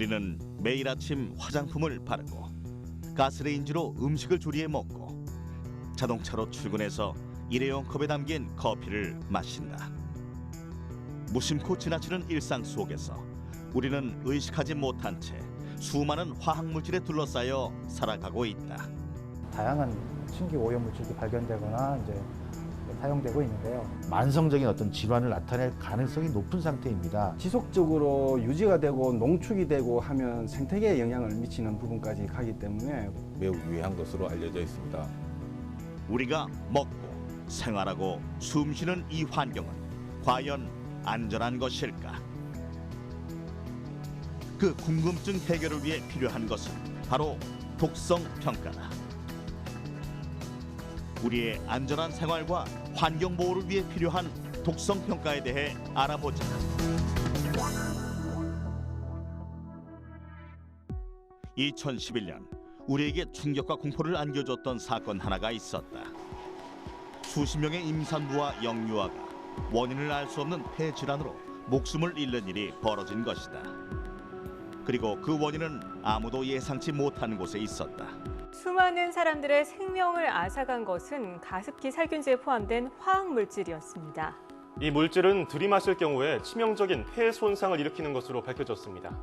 우리는 매일 아침 화장품을 바르고 가스레인지로 음식을 조리해 먹고 자동차로 출근해서 일회용 컵에 담긴 커피를 마신다. 무심코 지나치는 일상 속에서 우리는 의식하지 못한 채 수많은 화학물질에 둘러싸여 살아가고 있다. 다양한 신기 오염물질이 발견되거나 이제 사용되고 있는데요. 만성적인 어떤 질환을 나타낼 가능성이 높은 상태입니다. 지속적으로 유지가 되고 농축이 되고 하면 생태계에 영향을 미치는 부분까지 가기 때문에 매우 유해한 것으로 알려져 있습니다. 우리가 먹고 생활하고 숨쉬는 이 환경은 과연 안전한 것일까? 그 궁금증 해결을 위해 필요한 것은 바로 독성 평가다. 우리의 안전한 생활과 환경 보호를 위해 필요한 독성 평가에 대해 알아보자. (2011년) 우리에게 충격과 공포를 안겨줬던 사건 하나가 있었다. 수십 명의 임산부와 영유아가 원인을 알 수 없는 폐 질환으로 목숨을 잃는 일이 벌어진 것이다. 그리고 그 원인은 아무도 예상치 못한 곳에 있었다. 수많은 사람들의 생명을 앗아간 것은 가습기 살균제에 포함된 화학물질이었습니다. 이 물질은 들이마실 경우에 치명적인 폐 손상을 일으키는 것으로 밝혀졌습니다.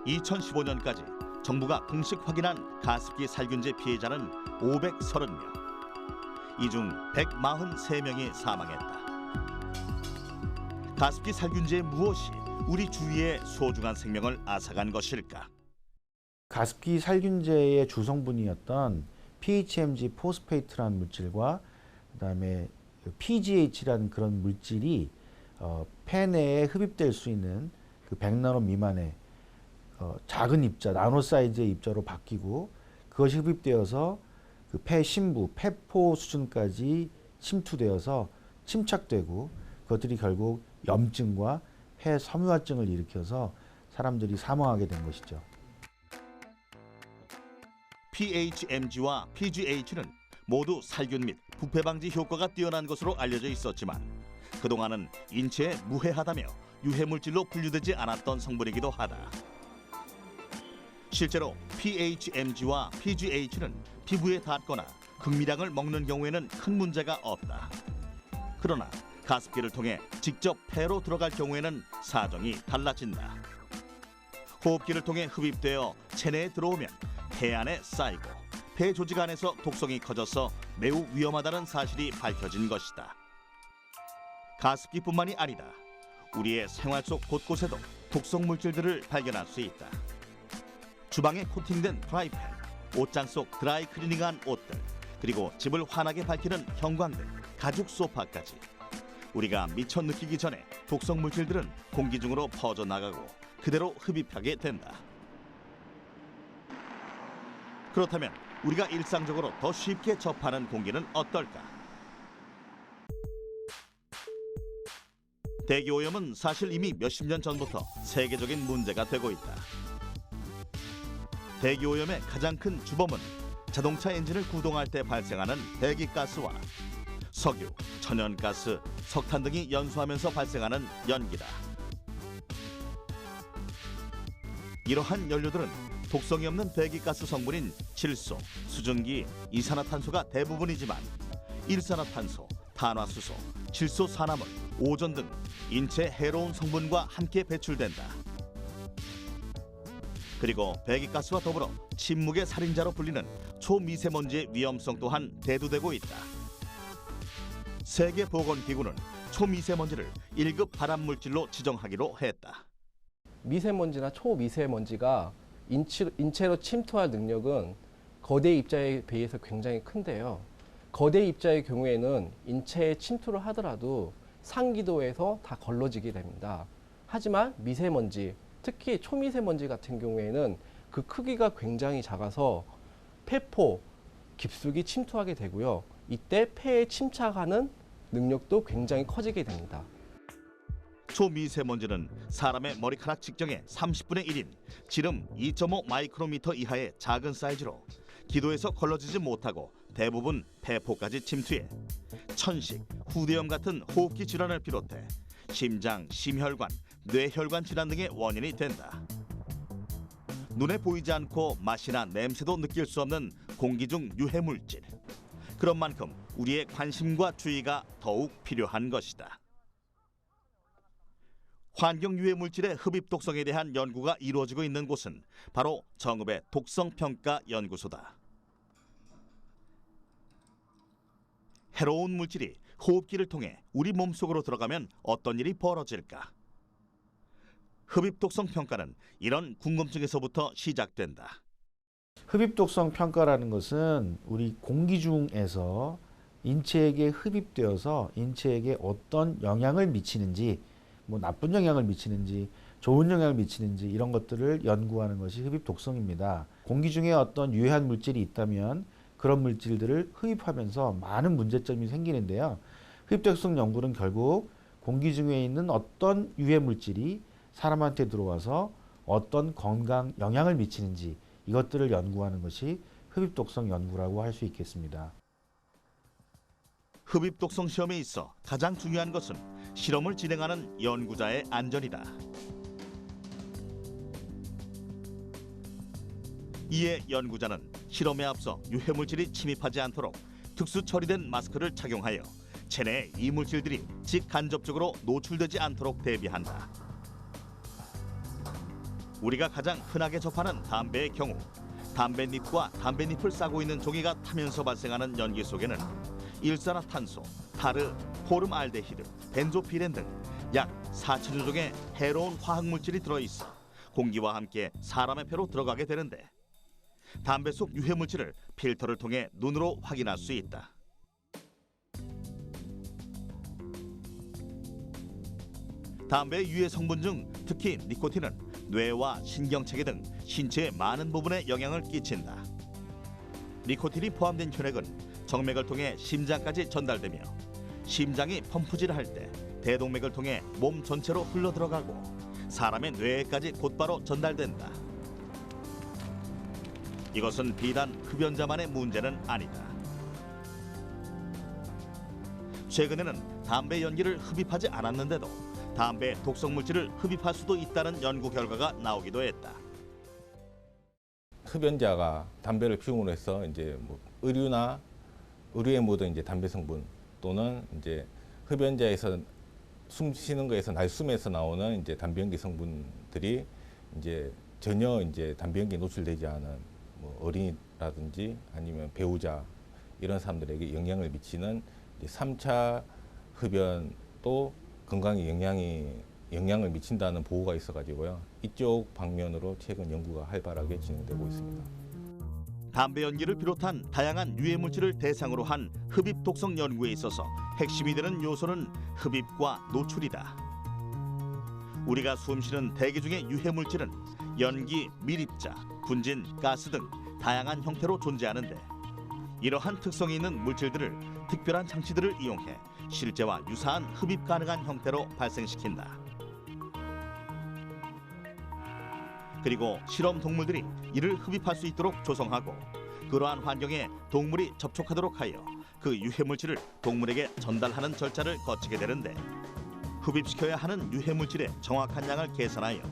2015년까지 정부가 공식 확인한 가습기 살균제 피해자는 530명. 이 중 143명이 사망했다. 가습기 살균제의 무엇이 우리 주위의 소중한 생명을 앗아간 것일까? 가습기 살균제의 주성분이었던 PHMG 포스페이트라는 물질과 그다음에 PGH라는 그런 물질이 폐 내에 흡입될 수 있는 그 100나노 미만의 작은 입자, 나노 사이즈의 입자로 바뀌고 그것이 흡입되어서 그 폐 심부, 폐포 수준까지 침투되어서 침착되고 그것들이 결국 염증과 폐 섬유화증을 일으켜서 사람들이 사망하게 된 것이죠. PHMG와 PGH는 모두 살균 및 부패 방지 효과가 뛰어난 것으로 알려져 있었지만 그동안은 인체에 무해하다며 유해물질로 분류되지 않았던 성분이기도 하다. 실제로 PHMG와 PGH는 피부에 닿거나 극미량을 먹는 경우에는 큰 문제가 없다. 그러나 가습기를 통해 직접 폐로 들어갈 경우에는 사정이 달라진다. 호흡기를 통해 흡입되어 체내에 들어오면 폐 안에 쌓이고 폐 조직 안에서 독성이 커져서 매우 위험하다는 사실이 밝혀진 것이다. 가습기뿐만이 아니다. 우리의 생활 속 곳곳에도 독성 물질들을 발견할 수 있다. 주방에 코팅된 프라이팬, 옷장 속 드라이 클리닝한 옷들, 그리고 집을 환하게 밝히는 형광등, 가죽 소파까지 우리가 미처 느끼기 전에 독성 물질들은 공기 중으로 퍼져나가고 그대로 흡입하게 된다. 그렇다면 우리가 일상적으로 더 쉽게 접하는 공기는 어떨까? 대기오염은 사실 이미 몇십 년 전부터 세계적인 문제가 되고 있다. 대기오염의 가장 큰 주범은 자동차 엔진을 구동할 때 발생하는 배기가스와 석유, 천연가스, 석탄 등이 연소하면서 발생하는 연기다. 이러한 연료들은 독성이 없는 배기가스 성분인 질소, 수증기, 이산화탄소가 대부분이지만 일산화탄소, 탄화수소, 질소산화물, 오존 등 인체에 해로운 성분과 함께 배출된다. 그리고 배기가스와 더불어 침묵의 살인자로 불리는 초미세먼지의 위험성 또한 대두되고 있다. 세계보건기구는 초미세먼지를 1급 발암물질로 지정하기로 했다. 미세먼지나 초미세먼지가 인체로 침투할 능력은 거대 입자에 비해서 굉장히 큰데요. 거대 입자의 경우에는 인체에 침투를 하더라도 상기도에서 다 걸러지게 됩니다. 하지만 미세먼지, 특히 초미세먼지 같은 경우에는 그 크기가 굉장히 작아서 폐포 깊숙이 침투하게 되고요. 이때 폐에 침착하는 능력도 굉장히 커지게 됩니다. 초미세먼지는 사람의 머리카락 직경의 30분의 1인 지름 2.5 마이크로미터 이하의 작은 사이즈로 기도에서 걸러지지 못하고 대부분 폐포까지 침투해 천식, 후두염 같은 호흡기 질환을 비롯해 심장, 심혈관, 뇌혈관 질환 등의 원인이 된다. 눈에 보이지 않고 맛이나 냄새도 느낄 수 없는 공기 중 유해 물질. 그런 만큼 우리의 관심과 주의가 더욱 필요한 것이다. 환경 유해 물질의 흡입 독성에 대한 연구가 이루어지고 있는 곳은 바로 정읍의 독성평가 연구소다. 해로운 물질이 호흡기를 통해 우리 몸속으로 들어가면 어떤 일이 벌어질까? 흡입 독성 평가는 이런 궁금증에서부터 시작된다. 흡입 독성 평가라는 것은 우리 공기 중에서 인체에게 흡입되어서 인체에게 어떤 영향을 미치는지, 뭐 나쁜 영향을 미치는지, 좋은 영향을 미치는지 이런 것들을 연구하는 것이 흡입 독성입니다. 공기 중에 어떤 유해한 물질이 있다면 그런 물질들을 흡입하면서 많은 문제점이 생기는데요. 흡입 독성 연구는 결국 공기 중에 있는 어떤 유해 물질이 사람한테 들어와서 어떤 건강 영향을 미치는지 이것들을 연구하는 것이 흡입 독성 연구라고 할 수 있겠습니다. 흡입 독성 시험에 있어 가장 중요한 것은 실험을 진행하는 연구자의 안전이다. 이에 연구자는 실험에 앞서 유해 물질이 침입하지 않도록 특수 처리된 마스크를 착용하여 체내에 이 물질들이 직간접적으로 노출되지 않도록 대비한다. 우리가 가장 흔하게 접하는 담배의 경우 담뱃잎과 담뱃잎을 싸고 있는 종이가 타면서 발생하는 연기 속에는 일산화탄소, 타르, 포름알데히드, 벤조피렌 등 약 4천여 종의 해로운 화학물질이 들어있어 공기와 함께 사람의 폐로 들어가게 되는데 담배 속 유해 물질을 필터를 통해 눈으로 확인할 수 있다. 담배의 유해 성분 중 특히 니코틴은 뇌와 신경체계 등 신체의 많은 부분에 영향을 끼친다. 니코틴이 포함된 혈액은 정맥을 통해 심장까지 전달되며 심장이 펌프질을 할 때 대동맥을 통해 몸 전체로 흘러들어가고 사람의 뇌에까지 곧바로 전달된다. 이것은 비단 흡연자만의 문제는 아니다. 최근에는 담배 연기를 흡입하지 않았는데도 담배 독성 물질을 흡입할 수도 있다는 연구 결과가 나오기도 했다. 흡연자가 담배를 피움으로 해서 이제 뭐 의류에 묻은 이제 담배 성분 또는 이제 흡연자에서 숨 쉬는 거에서 날숨에서 나오는 이제 담배 연기 성분들이 이제 전혀 이제 담배 연기에 노출되지 않은 뭐 어린이라든지 아니면 배우자 이런 사람들에게 영향을 미치는 이제 3차 흡연도 건강에 영향을 미친다는 보고가 있어가지고요. 이쪽 방면으로 최근 연구가 활발하게 진행되고 있습니다. 담배 연기를 비롯한 다양한 유해 물질을 대상으로 한 흡입 독성 연구에 있어서 핵심이 되는 요소는 흡입과 노출이다. 우리가 숨쉬는 대기 중의 유해 물질은 연기, 밀입자, 분진, 가스 등 다양한 형태로 존재하는데 이러한 특성이 있는 물질들을 특별한 장치들을 이용해 실제와 유사한 흡입 가능한 형태로 발생시킨다. 그리고 실험 동물들이 이를 흡입할 수 있도록 조성하고 그러한 환경에 동물이 접촉하도록 하여 그 유해 물질을 동물에게 전달하는 절차를 거치게 되는데 흡입시켜야 하는 유해 물질의 정확한 양을 계산하여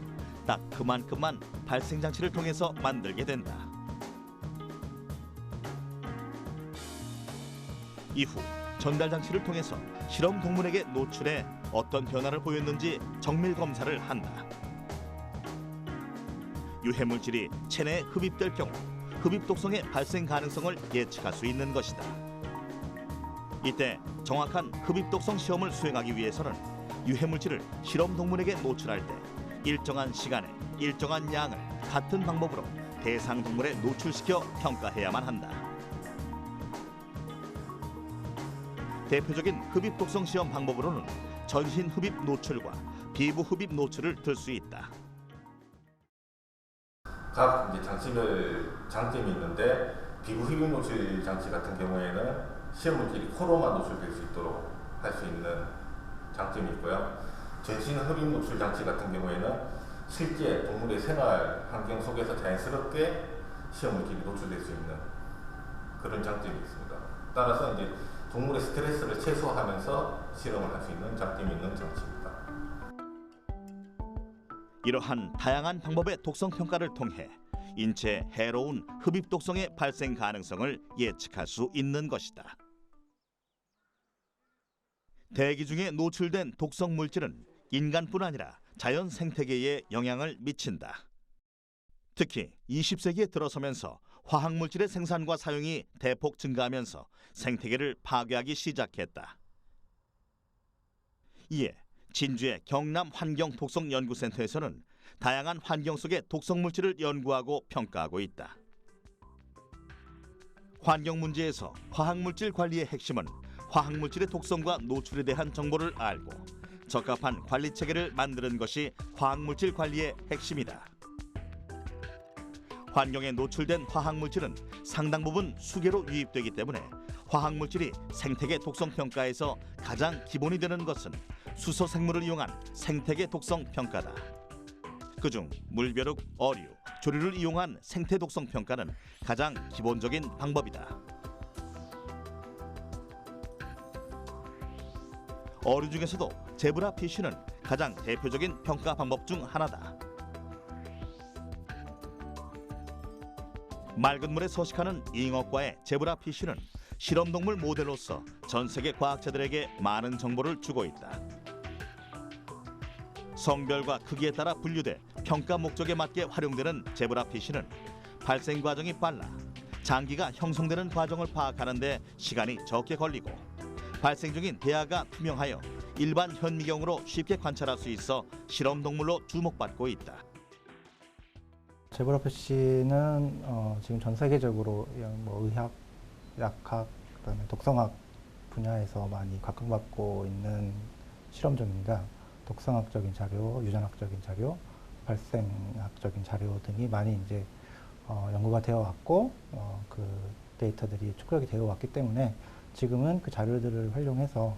딱 그만큼만 발생 장치를 통해서 만들게 된다. 이후 전달 장치를 통해서 실험 동물에게 노출해 어떤 변화를 보였는지 정밀 검사를 한다. 유해 물질이 체내에 흡입될 경우 흡입 독성의 발생 가능성을 예측할 수 있는 것이다. 이때 정확한 흡입 독성 시험을 수행하기 위해서는 유해 물질을 실험 동물에게 노출할 때 일정한 시간에 일정한 양을 같은 방법으로 대상 동물에 노출시켜 평가해야만 한다. 대표적인 흡입 독성 시험 방법으로는 전신 흡입 노출과 피부 흡입 노출을 들 수 있다. 각 이제 장점이 있는데 피부 흡입 노출 장치 같은 경우에는 시험 물질이 코로만 노출될 수 있도록 할 수 있는 장점이 있고요. 전신 흡입 노출 장치 같은 경우에는 실제 동물의 생활 환경 속에서 자연스럽게 시험 물질이 노출될 수 있는 그런 장점이 있습니다. 따라서 이제 동물의 스트레스를 최소화하면서 실험을 할 수 있는 장점이 있는 장치입니다. 이러한 다양한 방법의 독성 평가를 통해 인체에 해로운 흡입 독성의 발생 가능성을 예측할 수 있는 것이다. 대기 중에 노출된 독성 물질은 인간뿐 아니라 자연 생태계에 영향을 미친다. 특히 20세기에 들어서면서 화학물질의 생산과 사용이 대폭 증가하면서 생태계를 파괴하기 시작했다. 이에 진주의 경남환경독성연구센터에서는 다양한 환경 속의 독성물질을 연구하고 평가하고 있다. 환경 문제에서 화학물질 관리의 핵심은 화학물질의 독성과 노출에 대한 정보를 알고 적합한 관리 체계를 만드는 것이 화학물질 관리의 핵심이다. 환경에 노출된 화학물질은 상당 부분 수계로 유입되기 때문에 화학물질이 생태계 독성 평가에서 가장 기본이 되는 것은 수소 생물을 이용한 생태계 독성 평가다. 그중 물벼룩, 어류, 조류를 이용한 생태 독성 평가는 가장 기본적인 방법이다. 어류 중에서도 제브라 피쉬는 가장 대표적인 평가 방법 중 하나다. 맑은 물에 서식하는 잉어과의 제브라 피쉬는 실험동물 모델로서 전 세계 과학자들에게 많은 정보를 주고 있다. 성별과 크기에 따라 분류돼 평가 목적에 맞게 활용되는 제브라 피쉬는 발생 과정이 빨라 장기가 형성되는 과정을 파악하는 데 시간이 적게 걸리고 발생 중인 대하가 투명하여 일반 현미경으로 쉽게 관찰할 수 있어 실험동물로 주목받고 있다. 제브라 피쉬는 지금 전 세계적으로 의학, 약학, 그다음에 독성학 분야에서 많이 각광받고 있는 실험종입니다. 독성학적인 자료, 유전학적인 자료, 발생학적인 자료 등이 많이 이제 연구가 되어 왔고 그 데이터들이 축적이 되어 왔기 때문에 지금은 그 자료들을 활용해서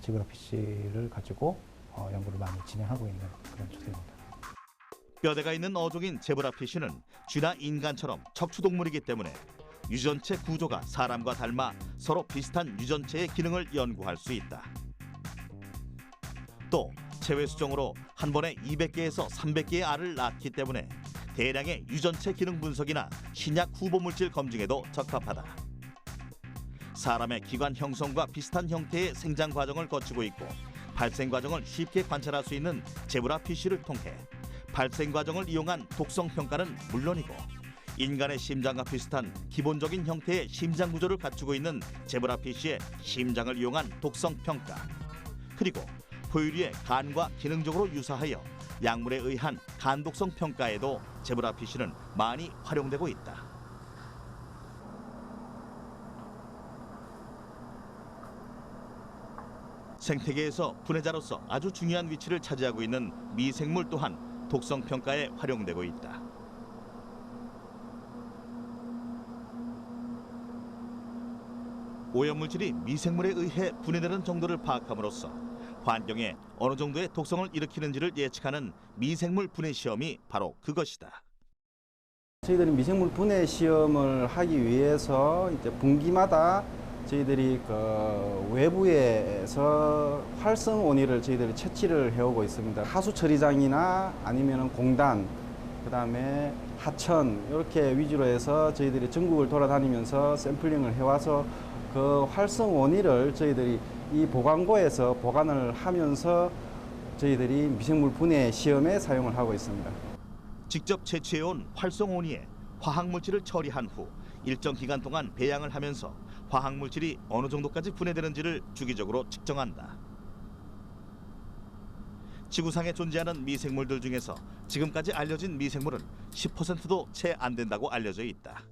제브라 피쉬를 가지고 연구를 많이 진행하고 있는 그런 추세입니다. 뼈대가 있는 어종인 제브라 피쉬는 쥐나 인간처럼 척추동물이기 때문에 유전체 구조가 사람과 닮아 서로 비슷한 유전체의 기능을 연구할 수 있다. 또 체외 수정으로 한 번에 200개에서 300개의 알을 낳기 때문에 대량의 유전체 기능 분석이나 신약 후보 물질 검증에도 적합하다. 사람의 기관 형성과 비슷한 형태의 생장 과정을 거치고 있고 발생 과정을 쉽게 관찰할 수 있는 제브라 피쉬를 통해 발생 과정을 이용한 독성 평가는 물론이고 인간의 심장과 비슷한 기본적인 형태의 심장 구조를 갖추고 있는 제브라 피쉬의 심장을 이용한 독성 평가, 그리고 포유류의 간과 기능적으로 유사하여 약물에 의한 간 독성 평가에도 제브라 피쉬는 많이 활용되고 있다. 생태계에서 분해자로서 아주 중요한 위치를 차지하고 있는 미생물 또한 독성 평가에 활용되고 있다. 오염물질이 미생물에 의해 분해되는 정도를 파악함으로써 환경에 어느 정도의 독성을 일으키는지를 예측하는 미생물 분해 시험이 바로 그것이다. 저희들이 미생물 분해 시험을 하기 위해서 이제 분기마다 저희들이 그 외부에서 활성 원인을 저희들이 채취를 해오고 있습니다. 하수 처리장이나 아니면 공단, 그다음에 하천 이렇게 위주로 해서 저희들이 전국을 돌아다니면서 샘플링을 해와서 그 활성 원인을 저희들이 이 보관고에서 보관을 하면서 저희들이 미생물 분해 시험에 사용을 하고 있습니다. 직접 채취해온 활성온이에 화학물질을 처리한 후 일정 기간 동안 배양을 하면서 화학물질이 어느 정도까지 분해되는지를 주기적으로 측정한다. 지구상에 존재하는 미생물들 중에서 지금까지 알려진 미생물은 10%도 채 안 된다고 알려져 있다.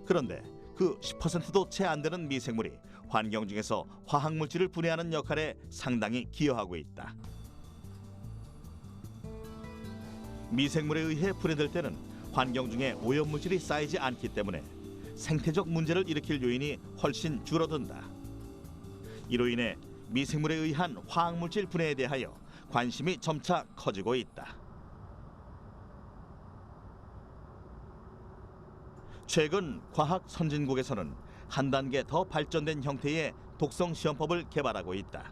그런데 그 10%도 채 안 되는 미생물이 환경 중에서 화학물질을 분해하는 역할에 상당히 기여하고 있다. 미생물에 의해 분해될 때는 환경 중에 오염물질이 쌓이지 않기 때문에 생태적 문제를 일으킬 요인이 훨씬 줄어든다. 이로 인해 미생물에 의한 화학물질 분해에 대하여 관심이 점차 커지고 있다. 최근 과학 선진국에서는 한 단계 더 발전된 형태의 독성 시험법을 개발하고 있다.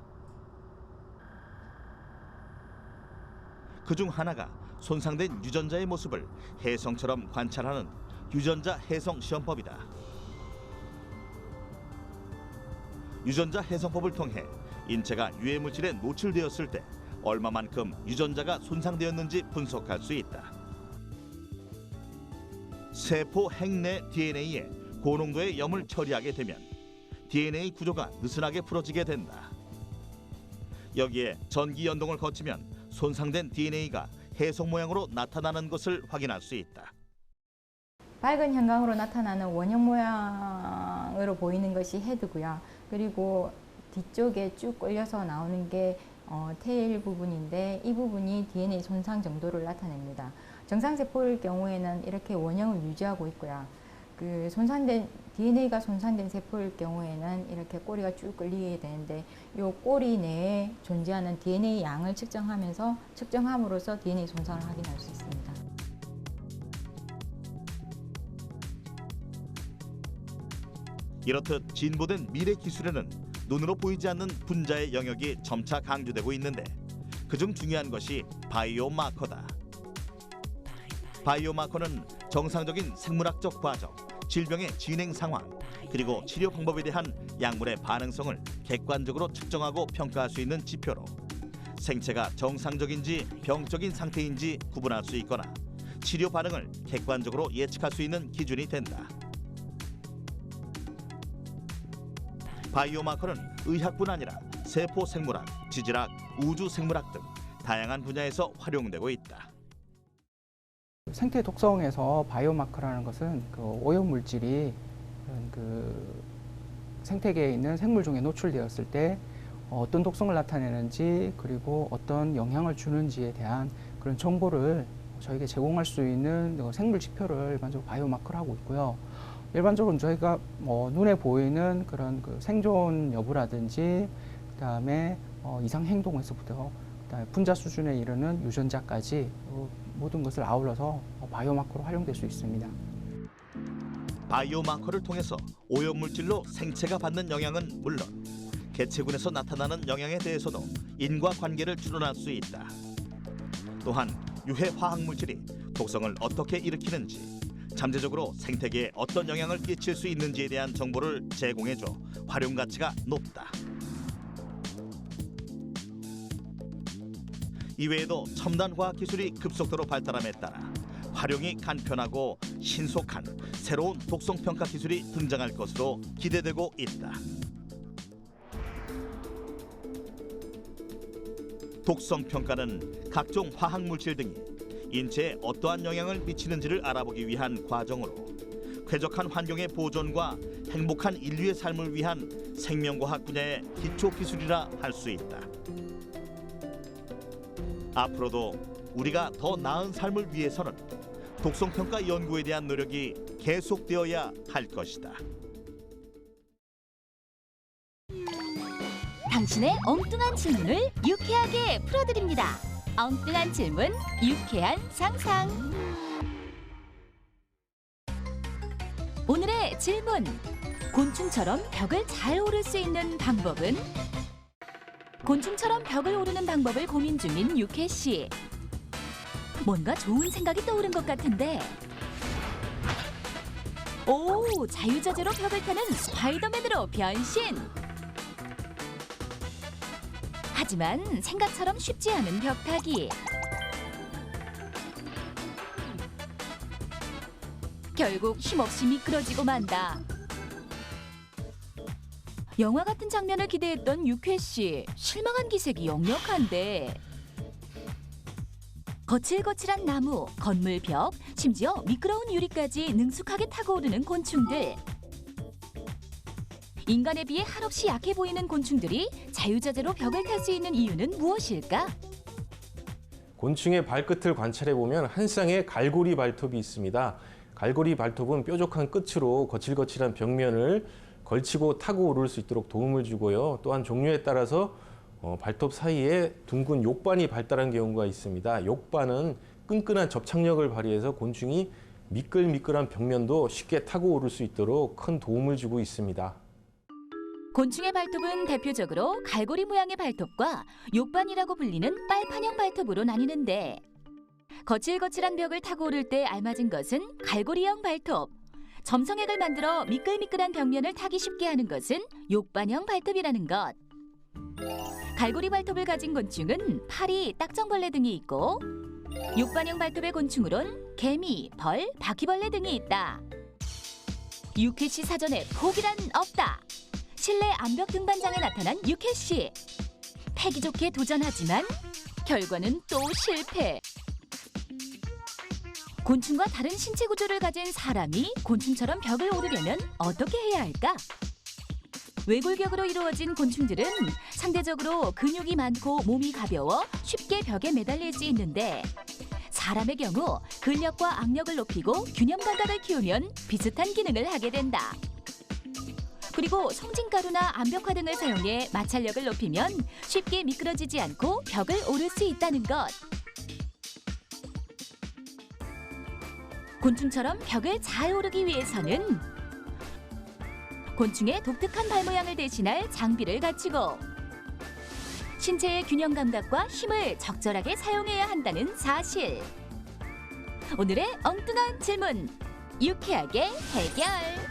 그중 하나가 손상된 유전자의 모습을 혜성처럼 관찰하는 유전자 혜성 시험법이다. 유전자 혜성법을 통해 인체가 유해 물질에 노출되었을 때 얼마만큼 유전자가 손상되었는지 분석할 수 있다. 세포 핵내 DNA에 고농도의 염을 처리하게 되면 DNA 구조가 느슨하게 풀어지게 된다. 여기에 전기 연동을 거치면 손상된 DNA가 혜성 모양으로 나타나는 것을 확인할 수 있다. 밝은 형광으로 나타나는 원형 모양으로 보이는 것이 헤드고요. 그리고 뒤쪽에 쭉 끌려서 나오는 게 테일 부분인데 이 부분이 DNA 손상 정도를 나타냅니다. 정상세포일 경우에는 이렇게 원형을 유지하고 있고요. 그 DNA가 손상된 세포일 경우에는 이렇게 꼬리가 쭉 끌리게 되는데 이 꼬리 내에 존재하는 DNA 양을 측정함으로써 DNA 손상을 확인할 수 있습니다. 이렇듯 진보된 미래 기술에는 눈으로 보이지 않는 분자의 영역이 점차 강조되고 있는데 그중 중요한 것이 바이오마커다. 바이오마커는 정상적인 생물학적 과정, 질병의 진행 상황, 그리고 치료 방법에 대한 약물의 반응성을 객관적으로 측정하고 평가할 수 있는 지표로 생체가 정상적인지 병적인 상태인지 구분할 수 있거나 치료 반응을 객관적으로 예측할 수 있는 기준이 된다. 바이오마커는 의학뿐 아니라 세포 생물학, 지질학, 우주 생물학 등 다양한 분야에서 활용되고 있다. 생태 독성에서 바이오마커라는 것은 그 오염 물질이 그 생태계에 있는 생물 중에 노출되었을 때 어떤 독성을 나타내는지 그리고 어떤 영향을 주는지에 대한 그런 정보를 저에게 제공할 수 있는 생물 지표를 일반적으로 바이오마커를 하고 있고요. 일반적으로 저희가 눈에 보이는 그런 그 생존 여부라든지 그다음에 이상 행동에서부터 그다음에 분자 수준에 이르는 유전자까지 모든 것을 아울러서 바이오마커로 활용될 수 있습니다. 바이오마커를 통해서 오염물질로 생체가 받는 영향은 물론 개체군에서 나타나는 영향에 대해서도 인과관계를 추론할 수 있다. 또한 유해 화학물질이 독성을 어떻게 일으키는지 잠재적으로 생태계에 어떤 영향을 끼칠 수 있는지에 대한 정보를 제공해줘 활용 가치가 높다. 이외에도 첨단 화학 기술이 급속도로 발달함에 따라 활용이 간편하고 신속한 새로운 독성 평가 기술이 등장할 것으로 기대되고 있다. 독성 평가는 각종 화학 물질 등이 인체에 어떠한 영향을 미치는지를 알아보기 위한 과정으로 쾌적한 환경의 보존과 행복한 인류의 삶을 위한 생명과학 분야의 기초 기술이라 할 수 있다. 앞으로도 우리가 더 나은 삶을 위해서는 독성평가 연구에 대한 노력이 계속되어야 할 것이다. 당신의 엉뚱한 질문을 유쾌하게 풀어드립니다. 엉뚱한 질문, 유쾌한 상상. 오늘의 질문. 곤충처럼 벽을 잘 오를 수 있는 방법은? 곤충처럼 벽을 오르는 방법을 고민 중인 유쾌 씨. 뭔가 좋은 생각이 떠오른 것 같은데. 오, 자유자재로 벽을 타는 스파이더맨으로 변신. 하지만 생각처럼 쉽지 않은 벽타기. 결국 힘없이 미끄러지고 만다. 영화 같은 장면을 기대했던 유쾌 씨, 실망한 기색이 역력한데. 거칠거칠한 나무, 건물 벽, 심지어 미끄러운 유리까지 능숙하게 타고 오르는 곤충들. 인간에 비해 한없이 약해 보이는 곤충들이 자유자재로 벽을 탈 수 있는 이유는 무엇일까? 곤충의 발끝을 관찰해 보면 한 쌍의 갈고리 발톱이 있습니다. 갈고리 발톱은 뾰족한 끝으로 거칠거칠한 벽면을 걸치고 타고 오를 수 있도록 도움을 주고요. 또한 종류에 따라서 발톱 사이에 둥근 욕반이 발달한 경우가 있습니다. 욕반은 끈끈한 접착력을 발휘해서 곤충이 미끌미끌한 벽면도 쉽게 타고 오를 수 있도록 큰 도움을 주고 있습니다. 곤충의 발톱은 대표적으로 갈고리 모양의 발톱과 욕반이라고 불리는 빨판형 발톱으로 나뉘는데 거칠거칠한 벽을 타고 오를 때 알맞은 것은 갈고리형 발톱. 점성액을 만들어 미끌미끌한 벽면을 타기 쉽게 하는 것은 욕반형 발톱이라는 것. 갈고리 발톱을 가진 곤충은 파리, 딱정벌레 등이 있고 욕반형 발톱의 곤충으론 개미, 벌, 바퀴벌레 등이 있다. 유캐시 사전에 포기란 없다. 실내 암벽 등반장에 나타난 유캐시. 패기 좋게 도전하지만 결과는 또 실패. 곤충과 다른 신체 구조를 가진 사람이 곤충처럼 벽을 오르려면 어떻게 해야 할까? 외골격으로 이루어진 곤충들은 상대적으로 근육이 많고 몸이 가벼워 쉽게 벽에 매달릴 수 있는데 사람의 경우 근력과 악력을 높이고 균형 감각을 키우면 비슷한 기능을 하게 된다. 그리고 송진가루나 암벽화 등을 사용해 마찰력을 높이면 쉽게 미끄러지지 않고 벽을 오를 수 있다는 것. 곤충처럼 벽을 잘 오르기 위해서는 곤충의 독특한 발 모양을 대신할 장비를 갖추고 신체의 균형 감각과 힘을 적절하게 사용해야 한다는 사실. 오늘의 엉뚱한 질문, 유쾌하게 해결!